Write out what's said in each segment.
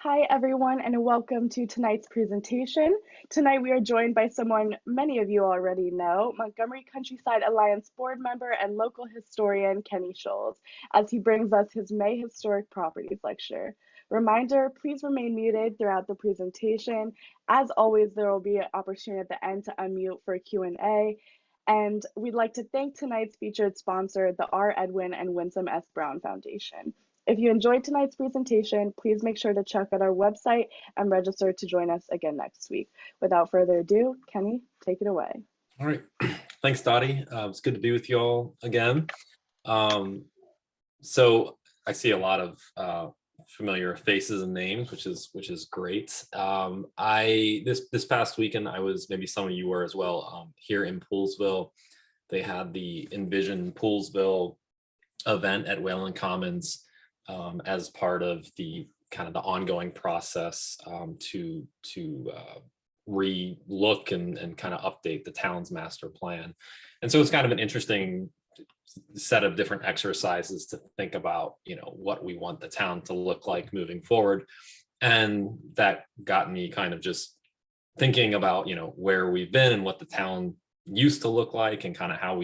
Hi, everyone, and welcome to tonight's presentation. Tonight, we are joined by someone many of you already know, Montgomery Countryside Alliance board member and local historian Kenny Sholes, as he brings us his May Historic Properties lecture. Reminder, please remain muted throughout the presentation. As always, there will be an opportunity at the end to unmute for a Q&A. And we'd like to thank tonight's featured sponsor, the R. Edwin and Winsome S. Brown Foundation. If you enjoyed tonight's presentation, please make sure to check out our website and register to join us again next week. Without further ado, Kenny, take it away. All right. Thanks, Dottie. It's good to be with you all again. So I see a lot of familiar faces and names, which is great. This past weekend, I was, maybe some of you were as well, here in Poolesville. They had the Envision Poolesville event at Wayland Commons as part of the kind of the ongoing process to re-look and kind of update the town's master plan. And so it's kind of an interesting set of different exercises to think about, what we want the town to look like moving forward. And that got me kind of just thinking about, where we've been and what the town used to look like and kind of how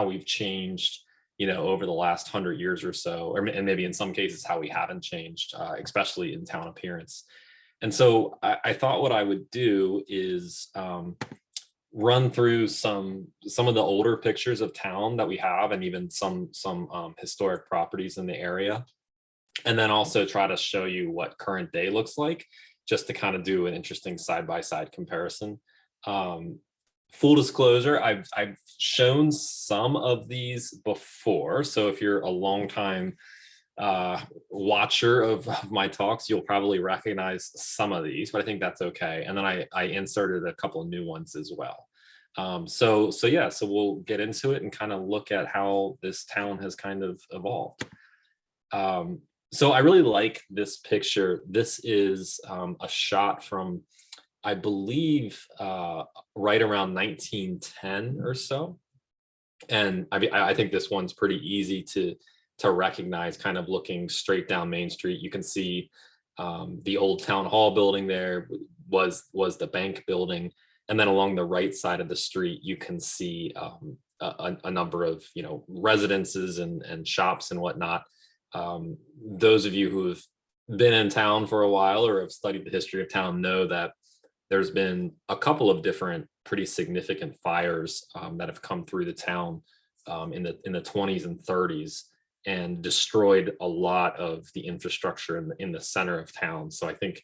we've changed, over the last 100 years or so, and maybe in some cases how we haven't changed, especially in town appearance. And so I thought what I would do is run through some of the older pictures of town that we have, and even some historic properties in the area, and then also try to show you what current day looks like, just to kind of do an interesting side-by-side comparison. Full disclosure, I've shown some of these before, so if you're a long time watcher of my talks, you'll probably recognize some of these, but I think that's okay. And then I inserted a couple of new ones as well. So we'll get into it and kind of look at how this town has kind of evolved. So I really like this picture. This is a shot from, I believe, right around 1910 or so. And I think this one's pretty easy to recognize, kind of looking straight down Main Street. You can see the old town hall building there was the bank building. And then along the right side of the street, you can see a number of, residences and shops and whatnot. Those of you who have been in town for a while or have studied the history of town know that there's been a couple of different pretty significant fires that have come through the town in the 20s and 30s and destroyed a lot of the infrastructure in the center of town. So I think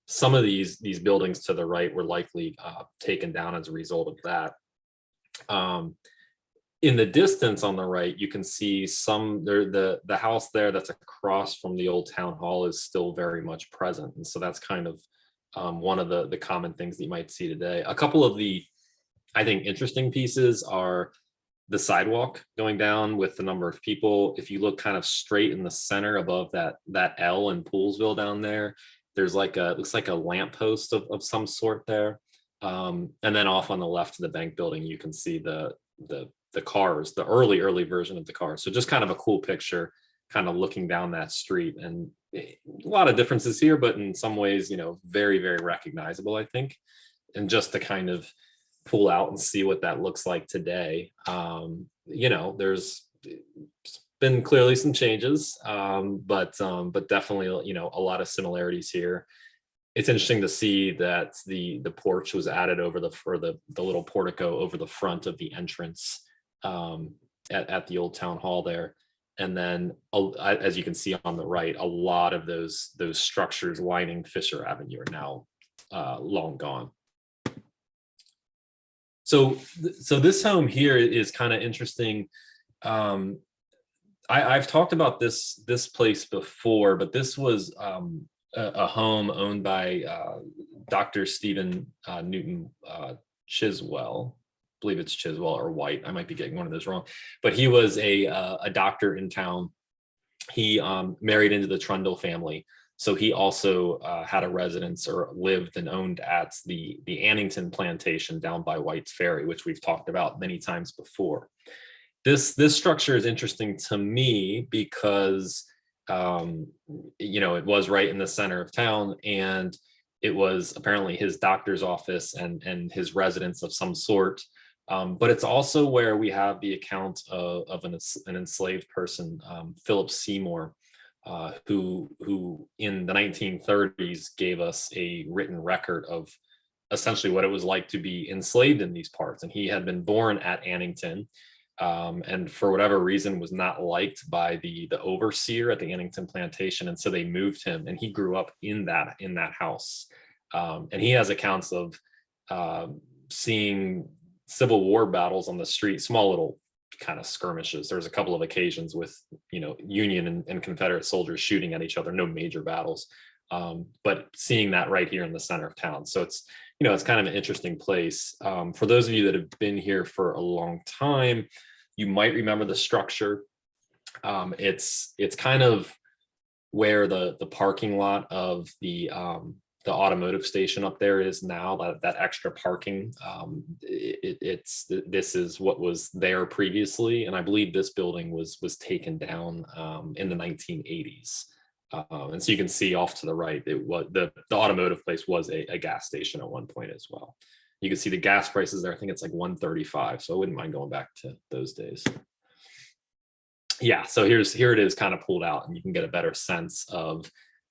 some of these buildings to the right were likely taken down as a result of that. In the distance on the right, you can see the house there that's across from the old town hall is still very much present. And so that's kind of one of the common things that you might see today. A couple of the, I think, interesting pieces are the sidewalk going down with the number of people. If you look kind of straight in the center above that L in Poolesville down there, there's it looks like a lamppost of some sort there. And then off on the left of the bank building, you can see the cars, the early version of the cars. So just kind of a cool picture, kind of looking down that street. And a lot of differences here, but in some ways, very, very recognizable, I think. And just to kind of pull out and see what that looks like today, there's been clearly some changes, but definitely, a lot of similarities here. It's interesting to see that the porch was added over the little portico over the front of the entrance at the old town hall there. And then, as you can see on the right, a lot of those structures lining Fisher Avenue are now long gone. So this home here is kind of interesting. I've talked about this place before, but this was a home owned by Dr. Stephen Newton Chiswell. I believe it's Chiswell or White. I might be getting one of those wrong, but he was a doctor in town. He married into the Trundle family. So he also had a residence or lived and owned at the Annington plantation down by White's Ferry, which we've talked about many times before. This structure is interesting to me because it was right in the center of town, and it was apparently his doctor's office and his residence of some sort. But it's also where we have the account of an enslaved person, Philip Seymour, who in the 1930s gave us a written record of essentially what it was like to be enslaved in these parts. And he had been born at Annington, and for whatever reason was not liked by the overseer at the Annington plantation, and so they moved him, and he grew up in that house. And he has accounts of seeing Civil War battles on the street, small little kind of skirmishes. There's a couple of occasions with Union and Confederate soldiers shooting at each other, no major battles, but seeing that right here in the center of town. So it's kind of an interesting place. For those of you that have been here for a long time, you might remember the structure. It's kind of where the parking lot of the automotive station up there is now, that extra parking. This is what was there previously, and I believe this building was taken down in the 1980s. And so you can see off to the right, it was the automotive place was a gas station at one point as well. You can see the gas prices there. I think it's like $1.35, so I wouldn't mind going back to those days. Yeah, so here it is kind of pulled out, and you can get a better sense of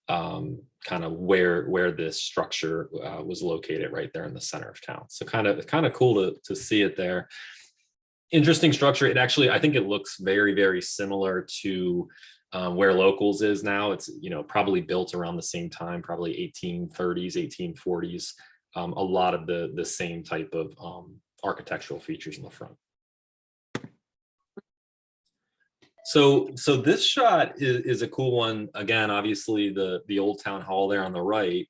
kind of where this structure was located right there in the center of town. So kind of cool to see it there. Interesting structure. It actually, I think it looks very, very similar to where Locals is now. It's probably built around the same time, probably 1830s, 1840s. A lot of the same type of architectural features in the front. So this shot is a cool one. Again, obviously the old town hall there on the right,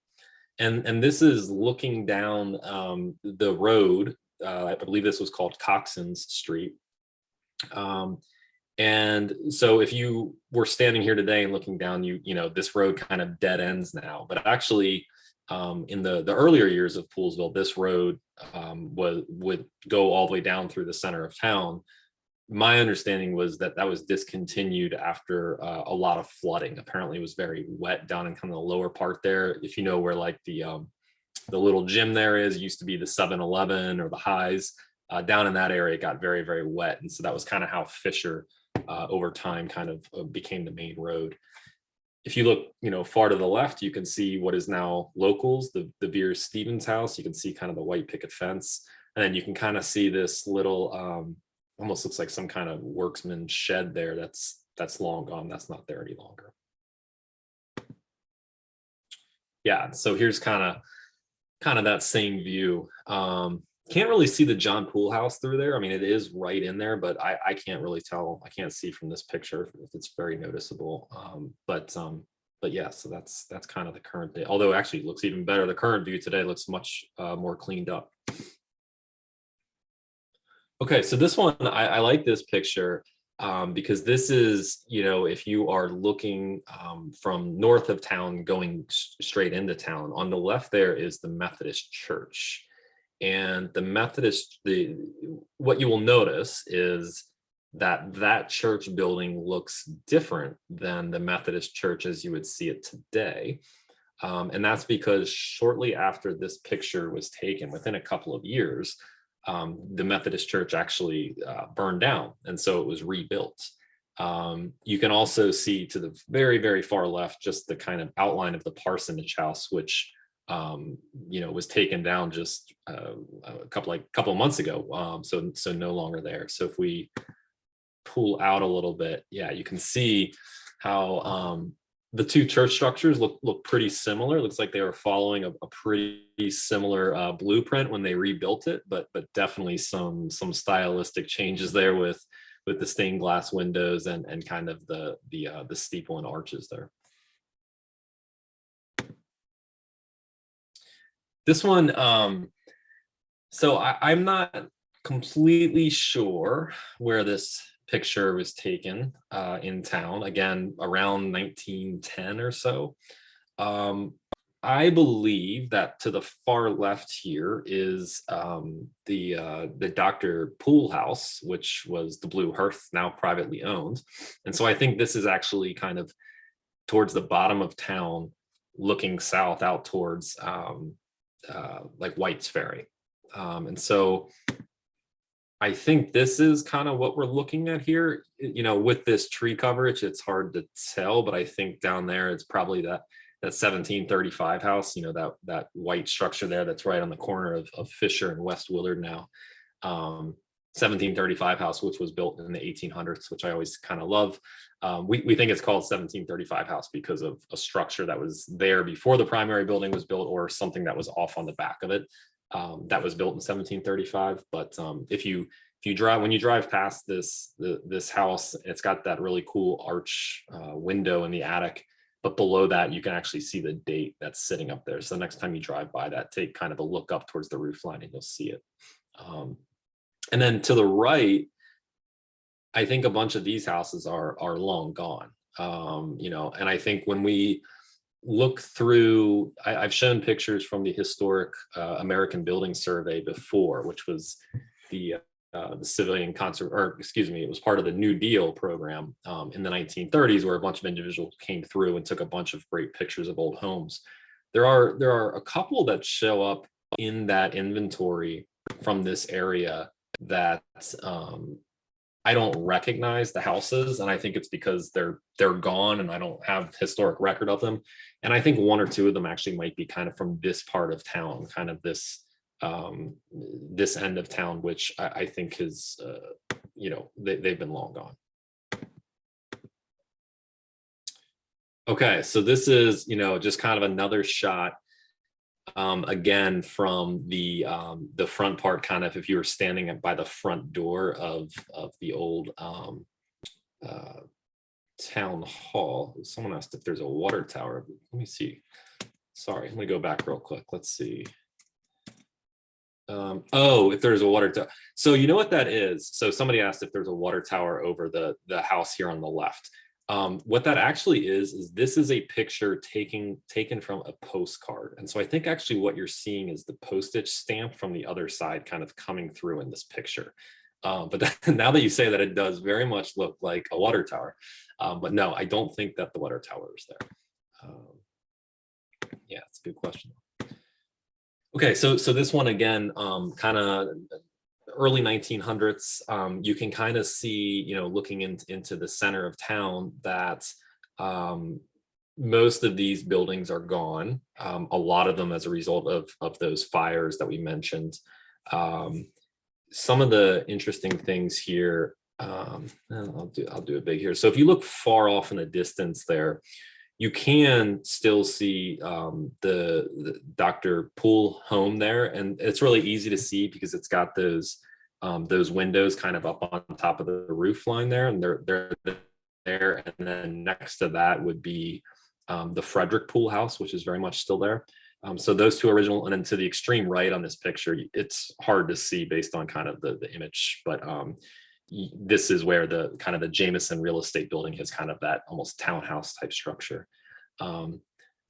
and this is looking down the road. I believe this was called Coxon's Street. And so if you were standing here today and looking down, this road kind of dead ends now. But actually, in the earlier years of Poolesville, this road would go all the way down through the center of town. My understanding was that was discontinued after a lot of flooding. Apparently it was very wet down in kind of the lower part there. If you know where like the little gym there is, it used to be the 7-Eleven or the Highs, down in that area, it got very, very wet. And so that was kind of how Fisher over time kind of became the main road. If you look, far to the left, you can see what is now Locals, the Veer Stevens house. You can see kind of the white picket fence. And then you can kind of see this little, almost looks like some kind of worksman shed there that's long gone. That's not there any longer. Yeah, so here's kind of that same view. Can't really see the John Poole house through there. I mean, it is right in there, but I can't really tell. I can't see from this picture if it's very noticeable. But yeah, so that's kind of the current day. Although actually it looks even better. The current view today looks much more cleaned up. Okay, so this one, I like this picture because this is, if you are looking from north of town going straight into town, on the left there is the Methodist Church. And the Methodist, what you will notice is that church building looks different than the Methodist Church as you would see it today. And that's because shortly after this picture was taken, within a couple of years, the Methodist Church actually burned down, and so it was rebuilt. You can also see to the very, very far left just the kind of outline of the Parsonage House, which was taken down just a couple of months ago. So no longer there. So if we pull out a little bit, yeah, you can see how the two church structures look pretty similar. It looks like they were following a pretty similar blueprint when they rebuilt it, but definitely some stylistic changes there with the stained glass windows and kind of the steeple and arches there. This one, so I'm not completely sure where this picture was taken in town, again around 1910 or so. I believe that to the far left here is the Dr. Poole house, which was the Blue Hearth, now privately owned. And so I think this is actually kind of towards the bottom of town, looking south out towards like White's Ferry. And so I think this is kind of what we're looking at here. With this tree coverage, it's hard to tell, but I think down there it's probably that 1735 house, that white structure there that's right on the corner of Fisher and West Willard now. 1735 house, which was built in the 1800s, which I always kind of love. We think it's called 1735 house because of a structure that was there before the primary building was built, or something that was off on the back of it that was built in 1735. But when you drive past this house, it's got that really cool arch window in the attic. But below that, you can actually see the date that's sitting up there. So the next time you drive by that, take kind of a look up towards the roof line and you'll see it. And then to the right, I think a bunch of these houses are long gone. And I think when we look through, I've shown pictures from the Historic American Building Survey before, which was the civilian it was part of the New Deal program in the 1930s, where a bunch of individuals came through and took a bunch of great pictures of old homes. There are a couple that show up in that inventory from this area that I don't recognize the houses, and I think it's because they're gone and I don't have historic record of them. And I think one or two of them actually might be kind of from this part of town, kind of this end of town, which I think is they've been long gone. Okay, so this is just kind of another shot again from the front part, kind of if you were standing by the front door of the old town hall. Someone asked if there's a water tower. Let me see. Sorry, I'm gonna go back real quick. Let's see. If there's a water tower. So you know what that is? So somebody asked if there's a water tower over the house here on the left. What that actually is this is a picture taken from a postcard. And so I think actually what you're seeing is the postage stamp from the other side kind of coming through in this picture. But now that you say that, it does very much look like a water tower. But no, I don't think that the water tower is there. Yeah, it's a good question. Okay, so this one again, kind of early 1900s. You can kind of see, looking into the center of town, that most of these buildings are gone. A lot of them as a result of those fires that we mentioned. Some of the interesting things here, I'll do it big here. So if you look far off in the distance there, you can still see the Dr. Poole home there, and it's really easy to see because it's got those windows kind of up on top of the roof line there, and they're there. And then next to that would be the Frederick Poole house, which is very much still there. So those two original, and then to the extreme right on this picture, it's hard to see based on kind of the image, but this is where the kind of the Jameson real estate building is, kind of that almost townhouse type structure. I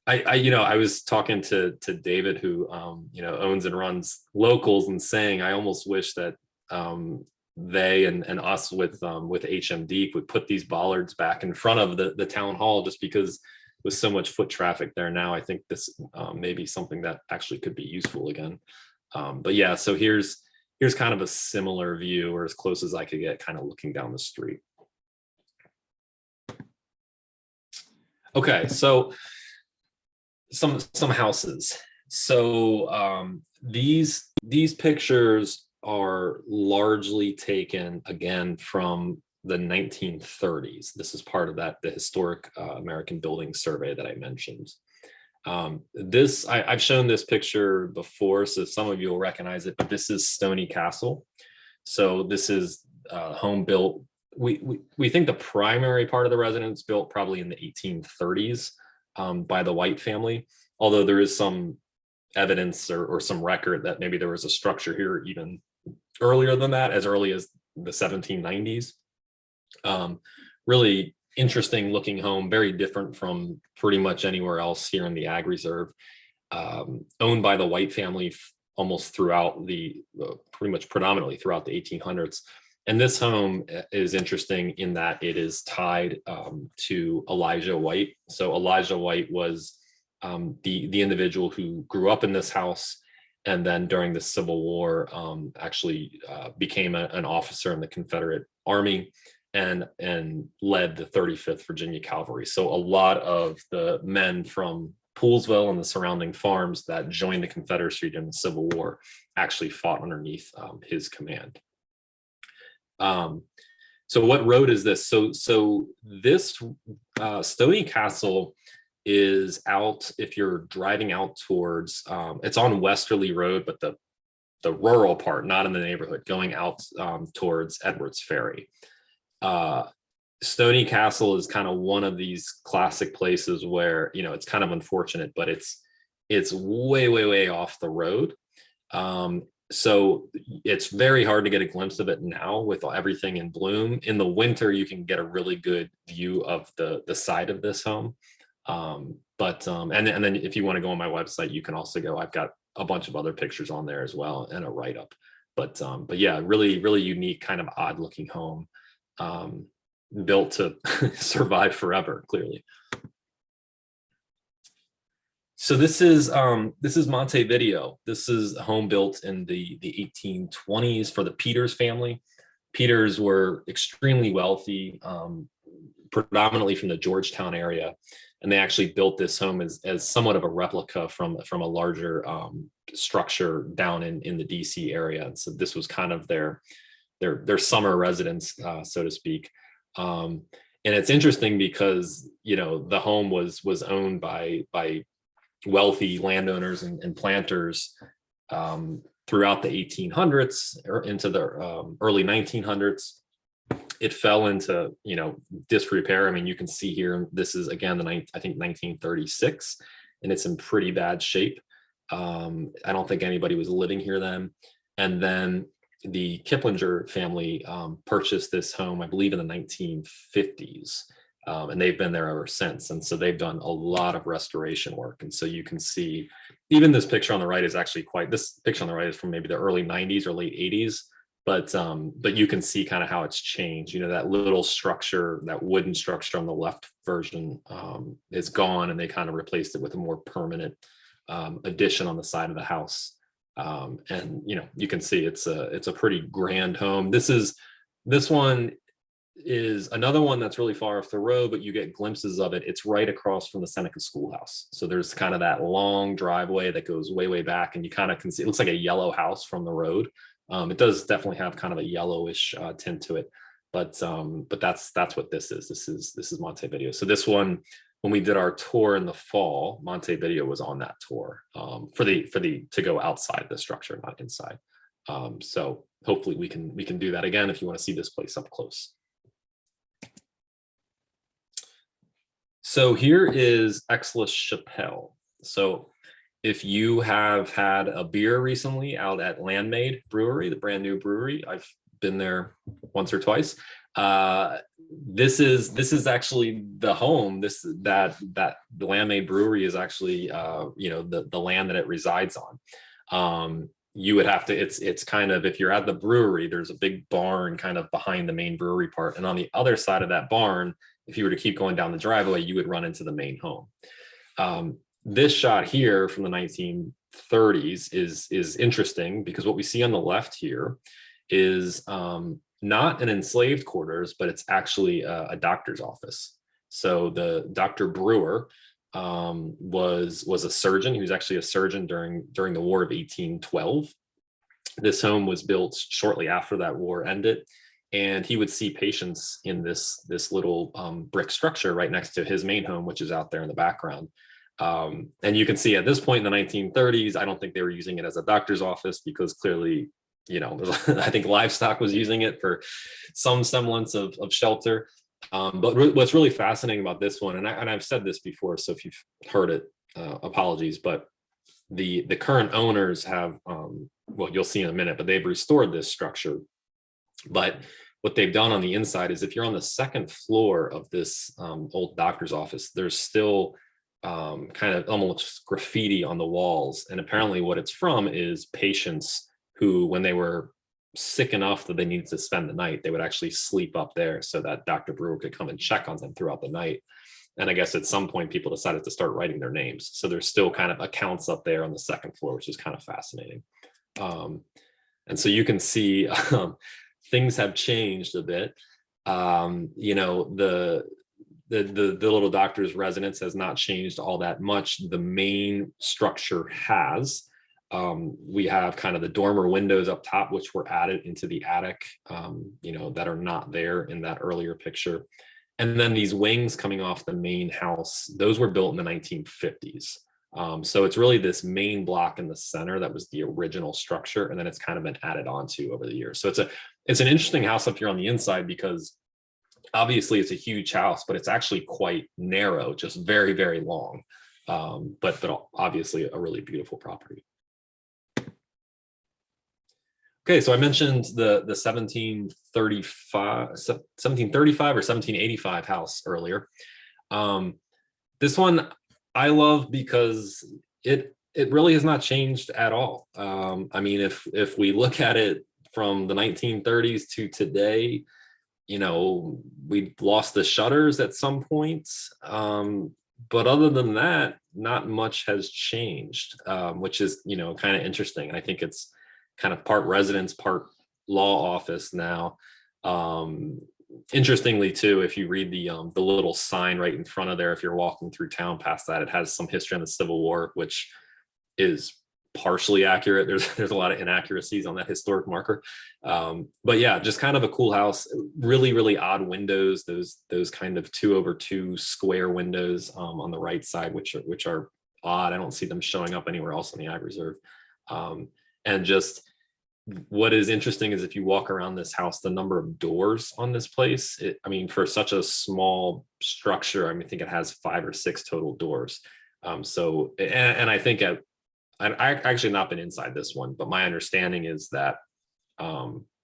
was talking to David, who owns and runs Locals, and saying I almost wish that they and us with HMD would put these bollards back in front of the town hall, just because with so much foot traffic there now, I think this may be something that actually could be useful again. But yeah, so here's kind of a similar view, or as close as I could get, kind of looking down the street. Okay, so some houses. So these pictures are largely taken again from the 1930s. This is part of the Historic American Building Survey that I mentioned. I've shown this picture before, so some of you will recognize it, but this is Stony Castle. So this is home built. We think the primary part of the residence built probably in the 1830s by the White family, although there is some evidence or some record that maybe there was a structure here even earlier than that, as early as the 1790s. Really interesting looking home, very different from pretty much anywhere else here in the Ag Reserve. Owned by the White family almost throughout pretty much predominantly throughout the 1800s. And this home is interesting in that it is tied to Elijah White. So Elijah White was the individual who grew up in this house, and then during the Civil War actually became an officer in the Confederate Army and led the 35th Virginia Cavalry. So a lot of the men from Poolesville and the surrounding farms that joined the Confederacy during the Civil War actually fought underneath his command. So what road is this? So this Stony Castle is out, if you're driving out towards, it's on Westerly Road, but the rural part, not in the neighborhood, going out towards Edwards Ferry. Stony Castle is kind of one of these classic places where, you know, it's kind of unfortunate, but it's way off the road. So it's very hard to get a glimpse of it now with everything in bloom. In the winter, you can get a really good view of the side of this home. And then if you want to go on my website, you can also go. I've got a bunch of other pictures on there as well and a write-up. But yeah, really unique, kind of odd looking home, built to survive forever, clearly. So this is Montevideo. This is a home built in the 1820s for the Peters family. Peters were extremely wealthy, predominantly from the Georgetown area, and they actually built this home as somewhat of a replica from a larger structure down in the DC area. And so this was kind of their summer residence, so to speak. And it's interesting because, you know, the home was owned by wealthy landowners and planters throughout the 1800s or into the early 1900s. It fell into, you know, disrepair. I mean, you can see here, this is again I think 1936, and it's in pretty bad shape. I don't think anybody was living here then. And then the Kiplinger family purchased this home, I believe, in the 1950s. And they've been there ever since. And so they've done a lot of restoration work. And so you can see, even this picture on the right is actually this picture on the right is from maybe the early 90s or late 80s. But you can see kind of how it's changed. You know, that little structure, that wooden structure on the left version is gone, and they kind of replaced it with a more permanent addition on the side of the house. And, you know, you can see it's a pretty grand home. This one is another one that's really far off the road, but you get glimpses of it. It's right across from the Seneca Schoolhouse. So there's kind of that long driveway that goes way back, and you kind of can see, it looks like a yellow house from the road. It does definitely have kind of a yellowish tint to it, but that's what this is. This is Montevideo. So this one, when we did our tour in the fall, Montevideo was on that tour to go outside the structure, not inside. So hopefully we can do that again if you want to see this place up close. So here is Aix-la-Chapelle. So if you have had a beer recently out at Landmade Brewery, the brand new brewery, I've been there once or twice. This is actually the home. The Landmade Brewery is actually the land that it resides on. You would have to, it's kind of, if you're at the brewery, there's a big barn kind of behind the main brewery part, and on the other side of that barn, if you were to keep going down the driveway, you would run into the main home. This shot here from the 1930s is interesting because what we see on the left here is not an enslaved quarters, but it's actually a doctor's office. So the Dr. Brewer was a surgeon. He was actually a surgeon during the War of 1812. This home was built shortly after that war ended, and he would see patients in this little brick structure right next to his main home, which is out there in the background. And you can see at this point in the 1930s, I don't think they were using it as a doctor's office because clearly, you know, I think livestock was using it for some semblance of shelter. But what's really fascinating about this one, and I've said this before, so if you've heard it, apologies, but the current owners have, well, you'll see in a minute, but they've restored this structure. But what they've done on the inside is, if you're on the second floor of this old doctor's office, there's still kind of almost graffiti on the walls. And apparently what it's from is patients who, when they were sick enough that they needed to spend the night, they would actually sleep up there so that Dr. Brewer could come and check on them throughout the night. And I guess at some point people decided to start writing their names. So there's still kind of accounts up there on the second floor, which is kind of fascinating. And so you can see things have changed a bit. You know, the little doctor's residence has not changed all that much. The main structure has. We have kind of the dormer windows up top, which were added into the attic, you know, that are not there in that earlier picture. And then these wings coming off the main house, those were built in the 1950s. So it's really this main block in the center that was the original structure, and then it's kind of been added onto over the years. So it's an interesting house up here on the inside, because obviously it's a huge house, but it's actually quite narrow, just very, very long. But obviously a really beautiful property. Okay, so I mentioned the 1735 or 1785 house earlier. This one I love because it really has not changed at all. I mean, if we look at it from the 1930s to today, you know, we lost the shutters at some points. But other than that, not much has changed, which is, you know, kind of interesting. And I think it's kind of part residence, part law office now. Interestingly too, if you read the little sign right in front of there, if you're walking through town past that, it has some history on the Civil War, which is partially accurate. There's a lot of inaccuracies on that historic marker. But yeah, just kind of a cool house. Really, really odd windows, those kind of 2/2 square windows on the right side, which are odd. I don't see them showing up anywhere else on the Ag Reserve. And just what is interesting is if you walk around this house, the number of doors on this place, I mean, for such a small structure, I mean, I think it has 5 or 6 total doors. So, and I think I actually not been inside this one, but my understanding is that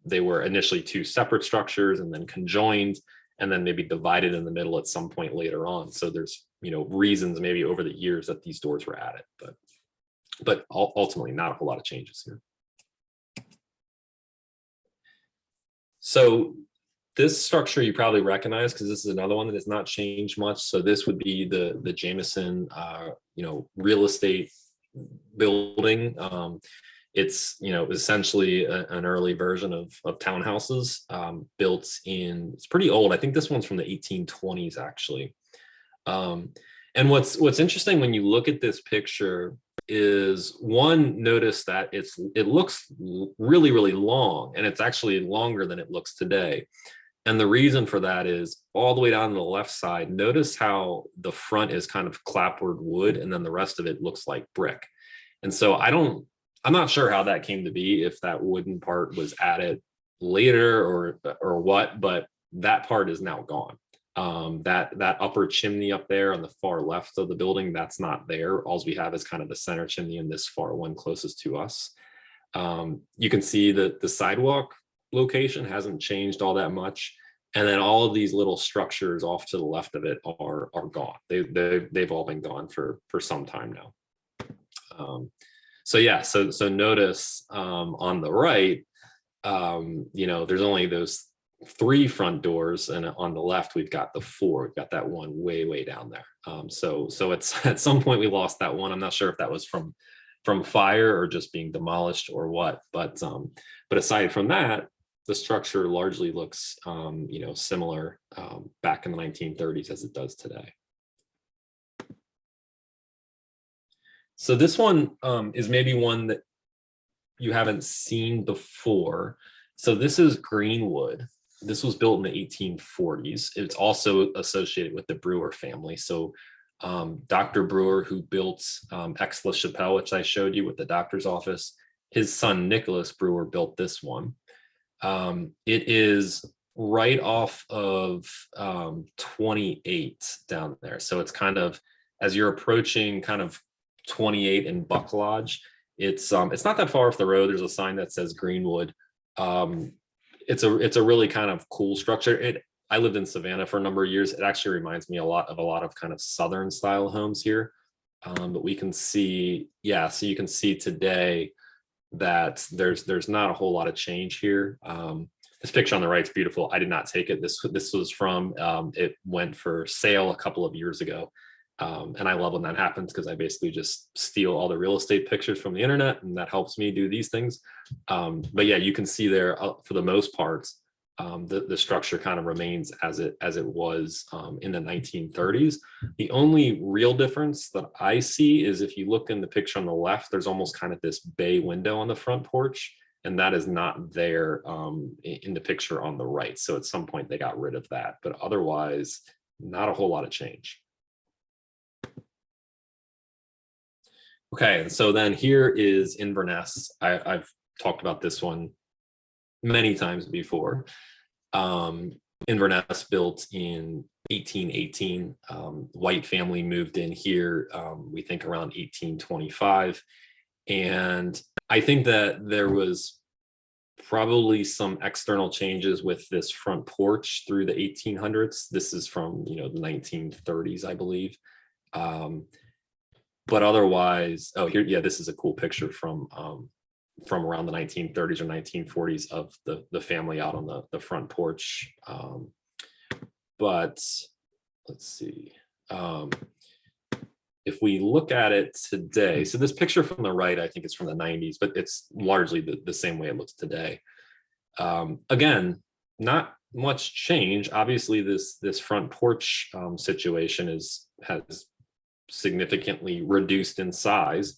they were initially 2 separate structures and then conjoined and then maybe divided in the middle at some point later on. So there's, you know, reasons maybe over the years that these doors were added, but ultimately not a whole lot of changes here. So this structure you probably recognize because this is another one that has not changed much. So this would be the Jameson, you know, real estate building. It's, you know, essentially an early version of townhouses, built in, it's pretty old. I think this one's from the 1820s actually. And what's interesting when you look at this picture is, one, notice that it looks really, really long, and it's actually longer than it looks today. And the reason for that is all the way down to the left side, notice how the front is kind of clapboard wood and then the rest of it looks like brick. And so I'm not sure how that came to be, if that wooden part was added later or what, but that part is now gone. That upper chimney up there on the far left of the building, that's not there. All we have is kind of the center chimney and this far one closest to us. You can see that the sidewalk location hasn't changed all that much. And then all of these little structures off to the left of it are gone. They've all been gone for some time now. So yeah, so notice on the right, you know, there's only those 3 front doors, and on the left we've got the 4. We've got that one way down there. So it's at some point we lost that one. I'm not sure if that was from fire or just being demolished or what, but aside from that, the structure largely looks you know, similar back in the 1930s as it does today. So this one is maybe one that you haven't seen before. So this is Greenwood. This was built in the 1840s. It's also associated with the Brewer family. So Dr. Brewer, who built Aix-la-Chapelle, which I showed you with the doctor's office, his son Nicholas Brewer built this one. It is right off of 28 down there. So it's kind of, as you're approaching kind of 28 and Buck Lodge, it's not that far off the road. There's a sign that says Greenwood. It's a really kind of cool structure. I lived in Savannah for a number of years. It actually reminds me a lot of kind of Southern style homes here. But we can see, yeah, so you can see today, that there's not a whole lot of change here. This picture on the right is beautiful. I did not take it. This was from, it went for sale a couple of years ago. And I love when that happens because I basically just steal all the real estate pictures from the internet, and that helps me do these things. But yeah, you can see there for the most part, the structure kind of remains as it was in the 1930s. The only real difference that I see is if you look in the picture on the left, there's almost kind of this bay window on the front porch, and that is not there in the picture on the right. So at some point they got rid of that, but otherwise not a whole lot of change. Okay, and so then here is Inverness. I've talked about this one many times before. Inverness built in 1818. White family moved in here, we think around 1825. And I think that there was probably some external changes with this front porch through the 1800s. This is from, the 1930s, I believe. But otherwise, oh, here, yeah, this is a cool picture from around the 1930s or 1940s of the family out on the front porch. But let's see. If we look at it today, so this picture from the right, I think it's from the 90s, but it's largely the same way it looks today. Again, not much change. Obviously, this front porch situation has significantly reduced in size,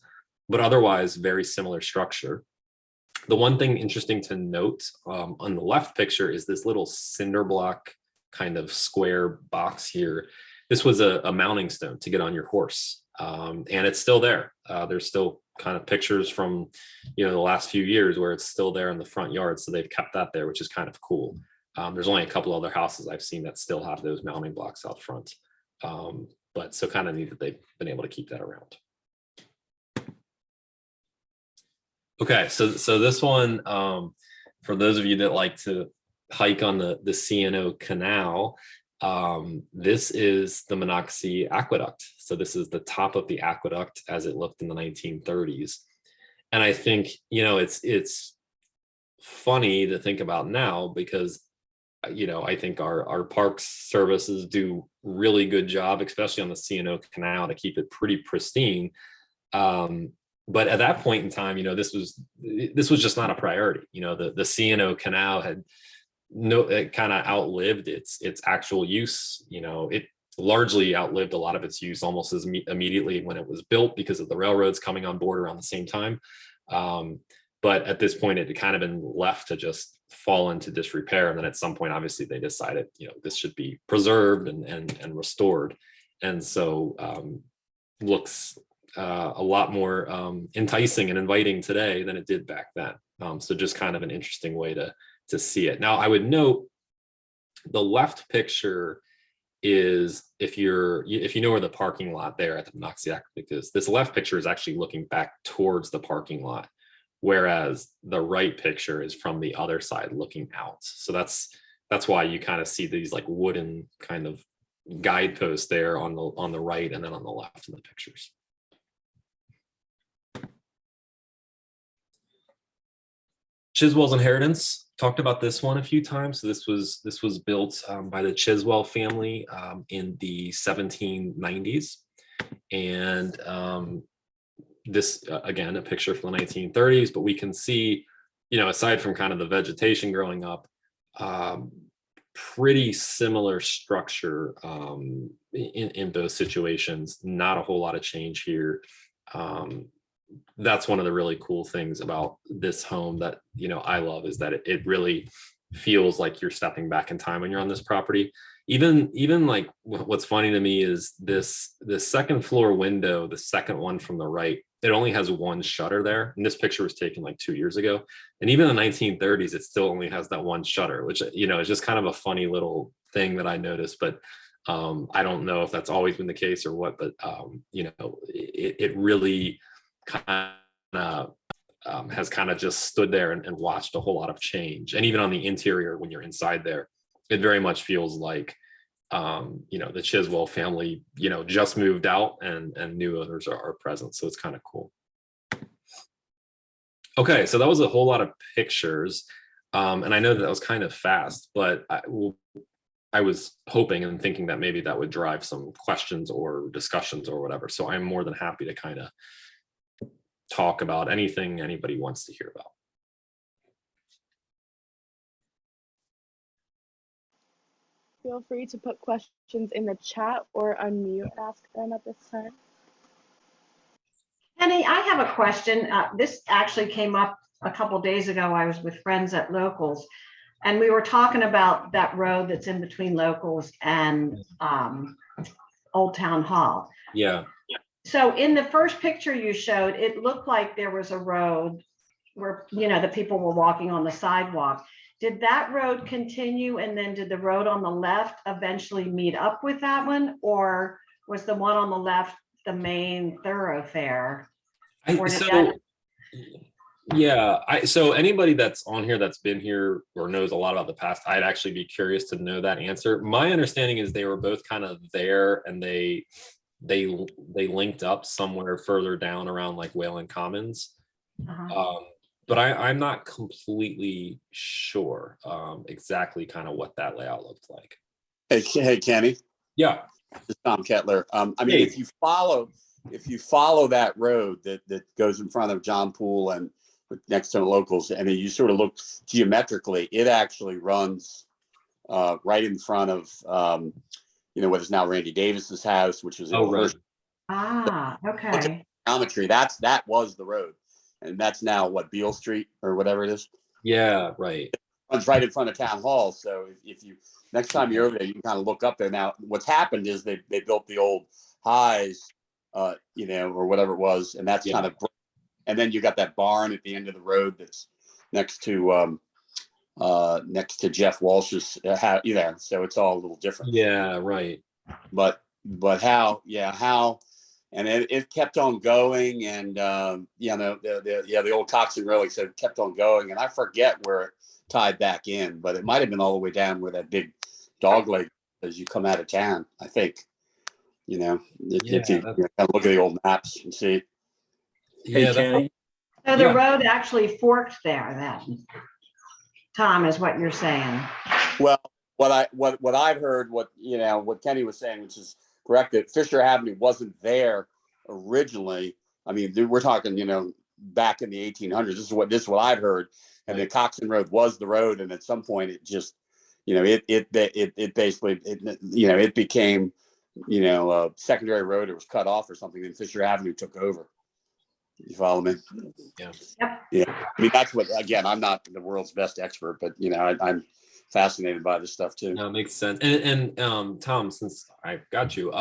but otherwise very similar structure. The one thing interesting to note on the left picture is this little cinder block kind of square box here. This was a mounting stone to get on your horse, and it's still there. There's still kind of pictures from the last few years where it's still there in the front yard, so they've kept that there, which is kind of cool. There's only a couple other houses I've seen that still have those mounting blocks out front. But so kind of neat that they've been able to keep that around. Okay, so this one, for those of you that like to hike on the C&O Canal, this is the Monocacy Aqueduct. So this is the top of the aqueduct as it looked in the 1930s. And I think, it's funny to think about now because I think our parks services do really good job, especially on the C&O Canal, to keep it pretty pristine. But at that point in time, this was just not a priority. The C&O Canal it kind of outlived its actual use. It largely outlived a lot of its use almost as immediately when it was built because of the railroads coming on board around the same time. But at this point, it had kind of been left to just fall into disrepair. And then at some point, obviously, they decided, this should be preserved and restored. And so looks a lot more enticing and inviting today than it did back then. So just kind of an interesting way to see it. Now, I would note the left picture is if you know where the parking lot there at the Monocacy Aqueduct is, this left picture is actually looking back towards the parking lot, whereas the right picture is from the other side looking out. So that's why you kind of see these like wooden kind of guideposts there on the right and then on the left in the pictures. Chiswell's inheritance. Talked about this one a few times. So this was built by the Chiswell family in the 1790s, and this again a picture from the 1930s. But we can see, aside from kind of the vegetation growing up, pretty similar structure in both situations. Not a whole lot of change here. That's one of the really cool things about this home that I love, is that it really feels like you're stepping back in time when you're on this property. Even like what's funny to me is this second floor window, the second one from the right, it only has one shutter there, and this picture was taken like 2 years ago, and even in the 1930s it still only has that one shutter, which is just kind of a funny little thing that I noticed. But I don't know if that's always been the case or what, but it really kind of has kind of just stood there and watched a whole lot of change. And even on the interior, when you're inside there, it very much feels like the Chiswell family just moved out and new owners are present. So it's kind of cool. Okay, so that was a whole lot of pictures. And I know that was kind of fast, but I was hoping and thinking that maybe that would drive some questions or discussions or whatever. So I'm more than happy to kind of talk about anything anybody wants to hear about. Feel free to put questions in the chat or unmute and ask them at this time. Penny, I have a question. This actually came up a couple days ago. I was with friends at Locals, and we were talking about that road that's in between Locals and Old Town Hall. Yeah. So in the first picture you showed, it looked like there was a road where, the people were walking on the sidewalk. Did that road continue, and then did the road on the left eventually meet up with that one, or was the one on the left the main thoroughfare? So anybody that's on here that's been here or knows a lot about the past, I'd actually be curious to know that answer. My understanding is they were both kind of there, and they linked up somewhere further down around like Wayland Commons. But I'm not completely sure exactly kind of what that layout looked like. Hey, Kenny. Yeah. This is Tom Kettler. Hey. If you follow that road that goes in front of John Poole and next to the Locals, I mean, you sort of look geometrically, it actually runs right in front of what is now Randy Davis's house, which was right. Okay. Geometry. That was the road. And that's now what, Beale Street or whatever it is. Yeah, right. It runs right in front of Town Hall. So if you next time you're over there, you can kind of look up there. Now, what's happened is they built the old highs, or whatever it was, and that's kind of. And then you got that barn at the end of the road that's next to Jeff Walsh's house. So it's all a little different. Yeah, right. But how. And it kept on going, and the old Coxon Relic said it kept on going, and I forget where it tied back in, but it might have been all the way down where that big dog leg as you come out of town. I think, if you kind of look at the old maps and see. Yeah, so the road actually forked there. Then, Tom, is what you're saying. Well, what I've heard, what Kenny was saying, which is correct, that Fisher Avenue wasn't there originally. I mean, we're talking, back in the 1800s. This is what I've heard. And the Coxon Road was the road, and at some point, it just, it basically, it became, a secondary road. It was cut off or something, and Fisher Avenue took over. You follow me? Yeah. Yeah. I mean, that's what. Again, I'm not the world's best expert, but I'm fascinated by this stuff too. No, it makes sense. And Tom, since I've got you,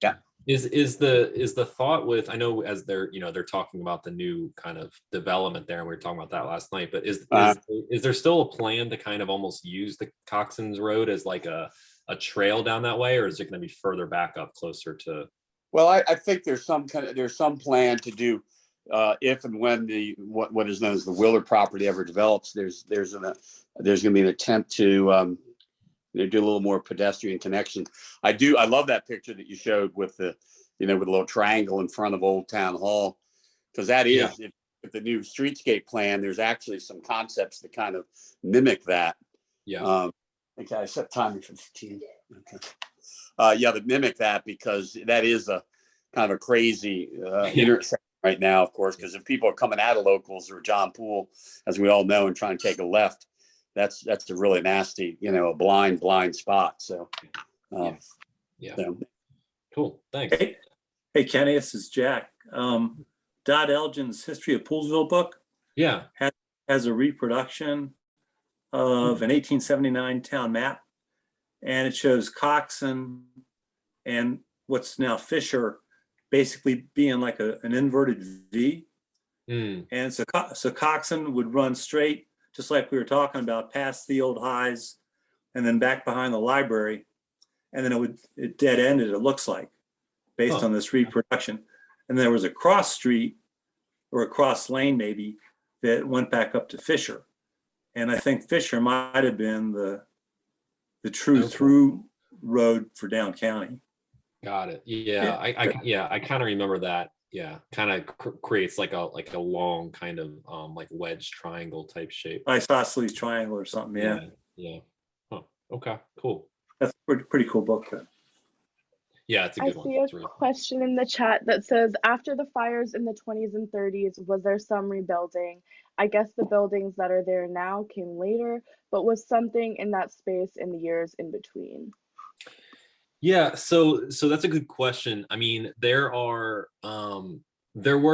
yeah, is the thought with, I know as they're talking about the new kind of development there, and we were talking about that last night, but is there still a plan to kind of almost use the Coxon's Road as like a trail down that way, or is it going to be further back up closer to? Well, I think there's some plan to do if and when what is known as the Willard property ever develops. There's going to be an attempt to do a little more pedestrian connection. I love that picture that you showed with the with a little triangle in front of Old Town Hall, because that is if the new streetscape plan, there's actually some concepts that kind of mimic that. Yeah. Okay, I set timer for 15. Okay. That mimic that, because that is a kind of a crazy intersection right now, of course, because if people are coming out of Locals or John Poole, as we all know, and trying to take a left, that's a really nasty, a blind spot. So, Cool. Thanks. Hey, Kenny, this is Jack. Dot Elgin's History of Poolesville book has a reproduction of an 1879 town map, and it shows Coxon and what's now Fisher basically being like an inverted V. And so Coxon would run straight, just like we were talking about, past the old highs and then back behind the library. And then it dead ended, it looks like, based on this reproduction. And there was a cross street or a cross lane maybe that went back up to Fisher. And I think Fisher might have been the true through road for down county. Got it. Yeah. I kind of remember that. Yeah, kind of creates like a long kind of like wedge triangle type shape. Isosceles triangle or something. Yeah. Yeah. Huh. Okay, cool. That's a pretty cool book. Yeah, it's a I good one. see a Really question in the chat that says, after the fires in the 20s and 30s, was there some rebuilding? I guess the buildings that are there now came later, but was something in that space in the years in between? Yeah, so that's a good question. I mean, there were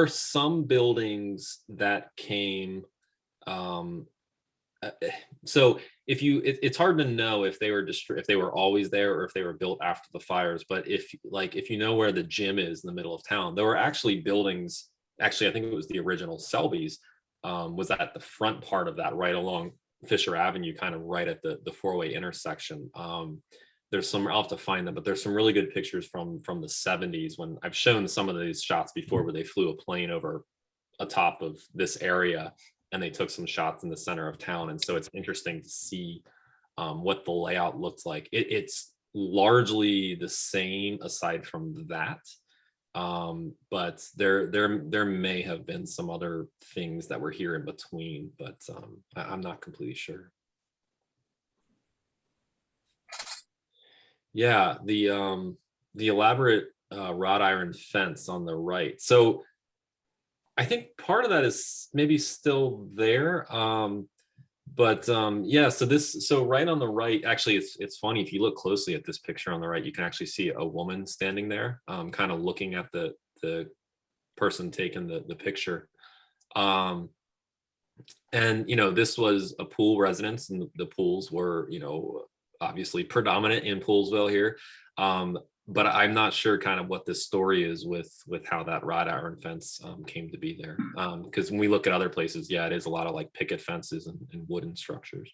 some buildings that came so it's hard to know if they were always there or if they were built after the fires, but if you know where the gym is in the middle of town, there were actually buildings. Actually, I think it was the original Selby's, was at the front part of that, right along Fisher Avenue, kind of right at the four-way intersection. There's some, I'll have to find them, but there's some really good pictures from the 70s when I've shown some of these shots before, where they flew a plane over atop of this area and they took some shots in the center of town. And so it's interesting to see what the layout looks like. It's largely the same aside from that. But there may have been some other things that were here in between, but I'm not completely sure. Yeah, the elaborate wrought iron fence on the right. So I think part of that is maybe still there. But yeah, so right on the right, actually it's funny, if you look closely at this picture on the right, you can actually see a woman standing there, kind of looking at the person taking the picture. And this was a pool residence, and the pools were, obviously predominant in Poolsville here. But I'm not sure kind of what this story is with how that wrought iron fence came to be there. Because when we look at other places, yeah, it is a lot of like picket fences and wooden structures.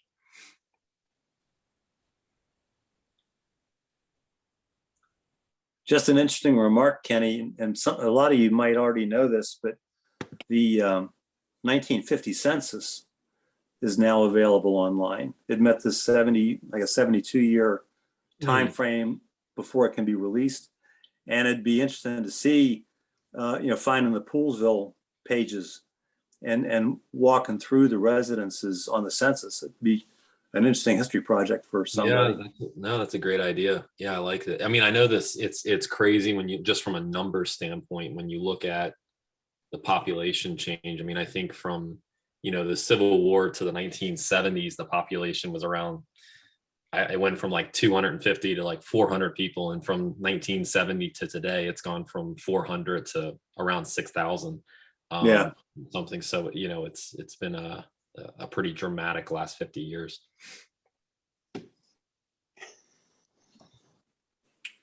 Just an interesting remark, Kenny, and a lot of you might already know this, but the 1950 census is now available online. It met the 72-year time frame before it can be released, and it'd be interesting to see, finding the Poolsville pages and walking through the residences on the census. It'd be an interesting history project for somebody. Yeah, that's a great idea. Yeah, I like it. I mean, I know this. It's crazy when you, just from a number standpoint, when you look at the population change. I mean, I think from the Civil War to the 1970s, the population was around. It went from like 250 to like 400 people, and from 1970 to today, it's gone from 400 to around 6,000. Something. So it's been a pretty dramatic last 50 years.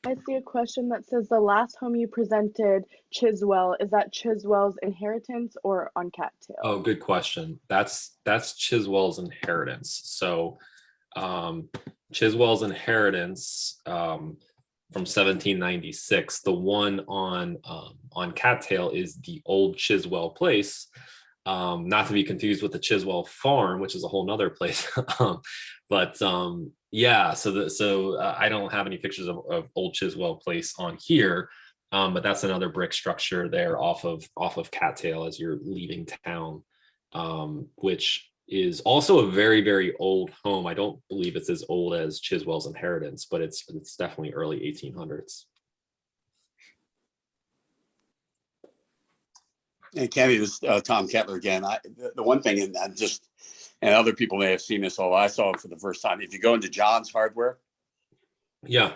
I see a question that says, the last home you presented, Chiswell, is that Chiswell's inheritance or on Cattail? Oh, good question. That's Chiswell's inheritance. So Chiswell's inheritance from 1796. The one on Cattail is the old Chiswell place, not to be confused with the Chiswell farm, which is a whole nother place. But yeah, so I don't have any pictures of old Chiswell place on here, but that's another brick structure there off of Cattail as you're leaving town, which is also a very, very old home. I don't believe it's as old as Chiswell's inheritance, but it's definitely early 1800s. And Kenny, this is Tom Kettler again. The one thing, and other people may have seen this, although I saw it for the first time. If you go into John's Hardware, yeah,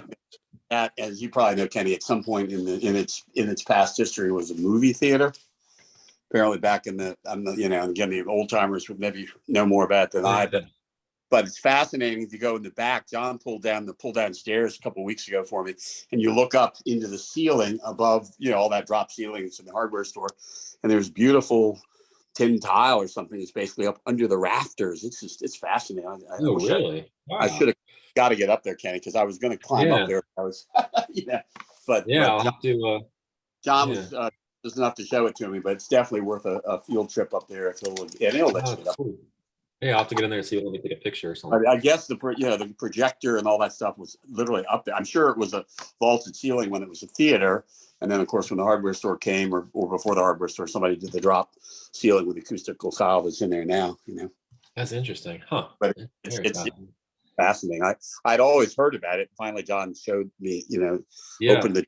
that, as you probably know, Kenny, at some point in its past history was a movie theater. Apparently, back in the again, the old timers would maybe know more about it than I. But it's fascinating. If you go in the back, John pulled down stairs a couple of weeks ago for me, and you look up into the ceiling above, all that drop ceilings in the hardware store, and there's beautiful tin tile or something that's basically up under the rafters. It's fascinating. Really? Wow. I should have got to get up there, Kenny, because I was going to climb up there. I was, but I'll have to. John was doesn't have to show it to me, but it's definitely worth a field trip up there if he'll let you get up. Cool. Yeah, I'll have to get in there and see if let me take a picture or something. I guess the projector and all that stuff was literally up there. I'm sure it was a vaulted ceiling when it was a theater. And then, of course, when the hardware store came, or before the hardware store, somebody did the drop ceiling with acoustical tile that's in there now, That's interesting. Huh. But it's fascinating. I'd always heard about it. Finally, John showed me, opened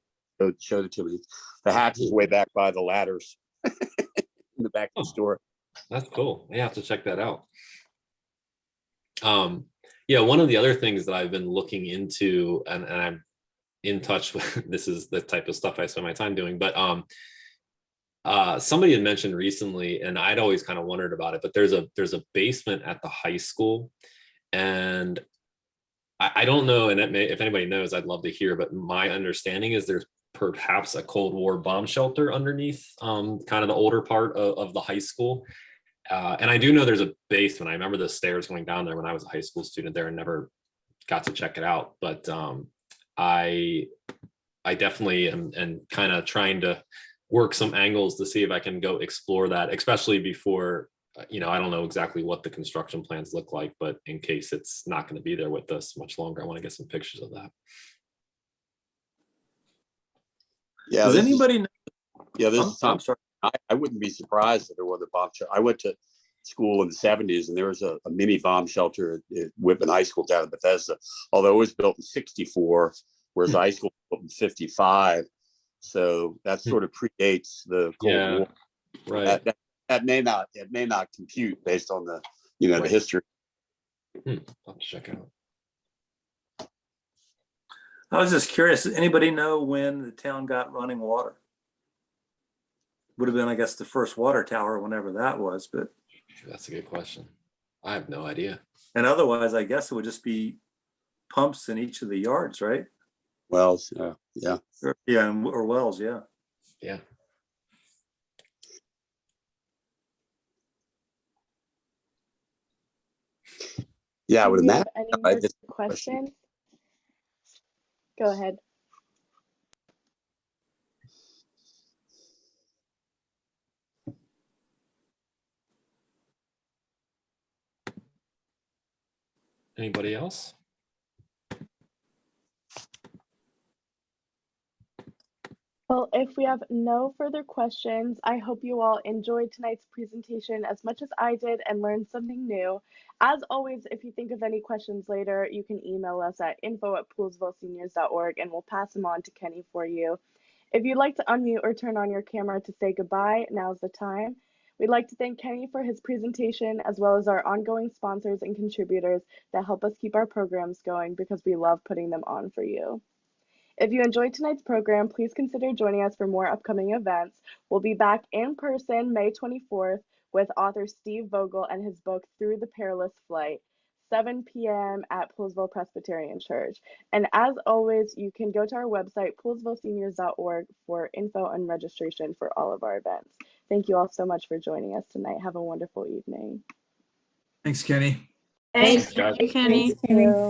showed it to me. The hatch is way back by the ladders in the back of the store. That's cool. Yeah, I have to check that out. Yeah, one of the other things that I've been looking into, and I'm in touch with, this is the type of stuff I spend my time doing, but somebody had mentioned recently, and I'd always kind of wondered about it, but there's a basement at the high school, and I don't know, and if anybody knows, I'd love to hear, but my understanding is there's perhaps a Cold War bomb shelter underneath kind of the older part of the high school. And I do know there's a basement. I remember the stairs going down there when I was a high school student there and never got to check it out. But I definitely am kind of trying to work some angles to see if I can go explore that, especially before, I don't know exactly what the construction plans look like, but in case it's not going to be there with us much longer, I want to get some pictures of that. Yeah. Does anybody know? Yeah, I'm sorry. I wouldn't be surprised if there was a bomb shelter. I went to school in the 70s, and there was a mini bomb shelter at Whitman High School down in Bethesda, although it was built in 1964, whereas the high school was built in 1955. So that sort of predates the Cold War. Right. That may not compute based on the the history. I'll have to check it out. I was just curious, does anybody know when the town got running water? Would have been, I guess, the first water tower, whenever that was, but that's a good question. I have no idea. And otherwise, I guess it would just be pumps in each of the yards, right? Wells, yeah. Or wells, yeah. Yeah. Yeah, I would imagine. Any more questions? Go ahead. Anybody else? Well, if we have no further questions, I hope you all enjoyed tonight's presentation as much as I did and learned something new. As always, if you think of any questions later, you can email us at info@poolesvilleseniors.org and we'll pass them on to Kenny for you. If you'd like to unmute or turn on your camera to say goodbye, now's the time. We'd like to thank Kenny for his presentation, as well as our ongoing sponsors and contributors that help us keep our programs going, because we love putting them on for you. If you enjoyed tonight's program, please consider joining us for more upcoming events. We'll be back in person May 24th with author Steve Vogel and his book Through the Perilous Flight, 7 p.m. at Poolesville Presbyterian Church. And as always, you can go to our website, poolesvilleseniors.org, for info and registration for all of our events. Thank you all so much for joining us tonight. Have a wonderful evening. Thanks, Kenny. Thanks, guys. Kenny. Thank you.